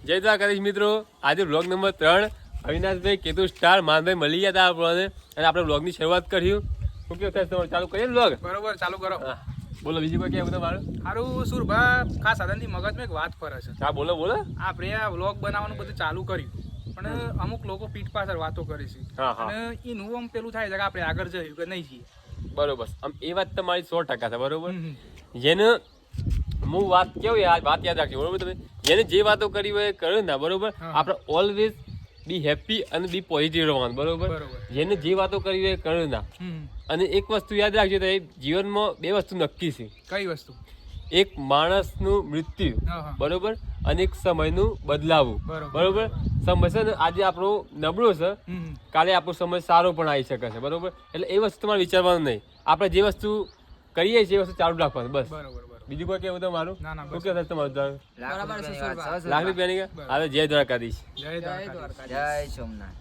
જય દ્વારકાધીશ મિત્રો, આજે blog number 3 અવિનાશભાઈ Ketu star Manbhai મળી ગયા હતા આપણને અને આપણે બ્લોગની શરૂઆત કર્યું. શું કેવું થાય તમારે ચાલુ કરીએ બ્લોગ? બરોબર, ચાલુ કરો. બોલો બીજું કોઈ કેવું તમારું? સારું સુરભા ખાસ સાધનથી મગજમાં એક વાત ફરે છે. હા બોલો બોલો. આપણે આ વ્લોગ બનાવવાનું બધું ચાલુ કર્યું પણ અમુક લોકો પીઠ પાછળ વાતો કરે છે અને એનું આમ પેલું થાય છે કે આપણે આગળ જઈએ કે નહીં જઈએ. બરોબર, આમ એ વાત તમારી 100% છે. બરોબર, જેને હું વાત કેવું વાત યાદ રાખજો. બરોબર, તમે જેને જે વાતો કરી હોય કરો ના. બરોબર, આપણે ઓલવેઝ બી હેપી અને બી પોઝિટિવ રહેવાનું. બરોબર, જેને જે વાતો કરી હોય કરો ના. અને એક વસ્તુ યાદ રાખજો, તો જીવનમાં બે વસ્તુ નક્કી છે. કઈ વસ્તુ? એક માણસનું મૃત્યુ, બરોબર, અને એક સમયનું બદલાવું. બરોબર, સમય છે ને આજે આપણો નબળો છે, કાલે આપણો સમય સારો પણ આવી શકે છે. બરોબર, એટલે એ વસ્તુ તમારે વિચારવાનું નહીં. આપણે જે વસ્તુ કરીએ છીએ એ વસ્તુ ચાલુ રાખવાનું બસ. બીજું કોઈ કેવું તમારું? શું કેવું તમારું? લાખ રૂપિયાની હવે જય દ્વારકાધીશ. જય સોમનાથ.